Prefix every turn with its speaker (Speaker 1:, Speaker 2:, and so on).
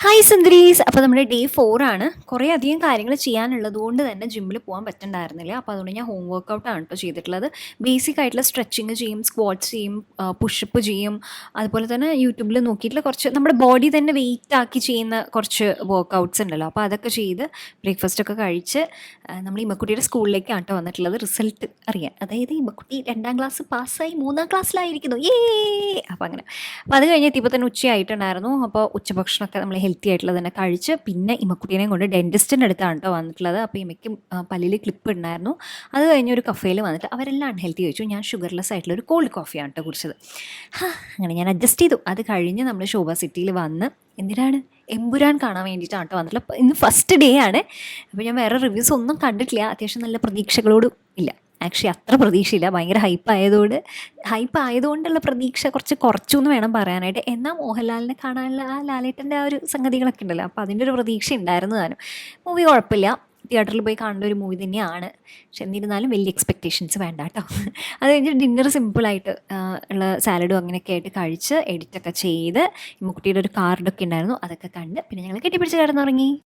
Speaker 1: Hi സുന്ദരീസ്! അപ്പോൾ നമ്മുടെ day 4 ആണ്. കുറേ അധികം കാര്യങ്ങൾ ചെയ്യാനുള്ളത് കൊണ്ട് തന്നെ ജിമ്മിൽ പോകാൻ പറ്റുന്നുണ്ടായിരുന്നില്ല. അപ്പോൾ അതുകൊണ്ട് ഞാൻ ഹോം വർക്കൗട്ടാണ് കേട്ടോ ചെയ്തിട്ടുള്ളത്. ബേസിക് ആയിട്ടുള്ള സ്ട്രെച്ചിങ് ചെയ്യും, സ്ക്വാട്ട്സ് ചെയ്യും, പുഷപ്പ് ചെയ്യും. അതുപോലെ തന്നെ യൂട്യൂബിൽ നോക്കിയിട്ടുള്ള കുറച്ച് നമ്മുടെ ബോഡി തന്നെ വെയിറ്റ് ആക്കി ചെയ്യുന്ന കുറച്ച് വർക്കൗട്ട്സ് ഉണ്ടല്ലോ. അപ്പോൾ അതൊക്കെ ചെയ്ത് ബ്രേക്ക്ഫാസ്റ്റൊക്കെ കഴിച്ച് നമ്മൾ ഇമ്മക്കുട്ടിയുടെ സ്കൂളിലേക്കാണ് കേട്ടോ വന്നിട്ടുള്ളത്. റിസൾട്ട് അറിയാൻ. അതായത് ഇമ്മക്കുട്ടി 2ാം ക്ലാസ് പാസ്സായി 3ാം ക്ലാസ്സിലായിരിക്കുന്നു. അപ്പോൾ അങ്ങനെ. അപ്പോൾ അത് കഴിഞ്ഞ് എത്തിയപ്പോൾ തന്നെ ഉച്ചയായിട്ടുണ്ടായിരുന്നു. അപ്പോൾ ഉച്ചഭക്ഷണമൊക്കെ നമ്മൾ ഹെൽത്തി ആയിട്ടുള്ളത് തന്നെ കഴിച്ച് പിന്നെ ഇമ്മക്കുട്ടീനെയും കൊണ്ട് ഡെൻറ്റിസ്റ്റിൻ്റെ അടുത്താണ് കേട്ടോ വന്നിട്ടുള്ളത്. അപ്പോൾ ഇമ്മയ്ക്കും പല്ലിൽ ക്ലിപ്പ് ഉണ്ടായിരുന്നു. അത് കഴിഞ്ഞ് ഒരു കഫേയിൽ വന്നിട്ട് അവരെല്ലാം അൺഹെൽത്തി കഴിച്ചു. ഞാൻ ഷുഗർലെസ് ആയിട്ടുള്ള ഒരു കോൾഡ് കോഫിയാണ് കേട്ടോ കുടിച്ചത്. അങ്ങനെ ഞാൻ അഡ്ജസ്റ്റ് ചെയ്തു. അത് കഴിഞ്ഞ് നമ്മൾ ശോഭ സിറ്റിയിൽ വന്ന് എന്തിനാണ് എമ്പുരാൻ കാണാൻ വേണ്ടിയിട്ടാണ് കേട്ടോ വന്നിട്ടുള്ളത്. ഇന്ന് ഫസ്റ്റ് ഡേ ആണ്. അപ്പോൾ ഞാൻ വേറെ റിവ്യൂസ് ഒന്നും കണ്ടിട്ടില്ല. അത്യാവശ്യം നല്ല പ്രതീക്ഷകളോടും ഇല്ല, ആക്ച്വലി അത്ര പ്രതീക്ഷയില്ല. ഭയങ്കര ഹൈപ്പ് ആയതുകൊണ്ടുള്ള പ്രതീക്ഷ കുറച്ചു എന്ന് വേണം പറയാനായിട്ട്. എന്നാൽ മോഹൻലാലിനെ കാണാനുള്ള ആ ലാലേട്ടൻ്റെ ആ ഒരു സംഗതികളൊക്കെ ഉണ്ടല്ലോ, അപ്പോൾ അതിൻ്റെ ഒരു പ്രതീക്ഷ ഉണ്ടായിരുന്നു താനും. മൂവി കുഴപ്പമില്ല, തിയേറ്ററിൽ പോയി കാണേണ്ട ഒരു മൂവി തന്നെയാണ്. പക്ഷെ എന്നിരുന്നാലും വലിയ എക്സ്പെക്റ്റേഷൻസ് വേണ്ട കേട്ടോ. അത് കഴിഞ്ഞിട്ട് ഡിന്നർ സിമ്പിളായിട്ട് ഉള്ള സാലഡും അങ്ങനെയൊക്കെ ആയിട്ട് കഴിച്ച് എഡിറ്റൊക്കെ ചെയ്ത് ഇമ്മക്കുട്ടിയുടെ ഒരു കാർഡൊക്കെ ഉണ്ടായിരുന്നു, അതൊക്കെ കണ്ട് പിന്നെ ഞങ്ങൾ കെട്ടിപ്പിടിച്ച് കിടന്നുറങ്ങി.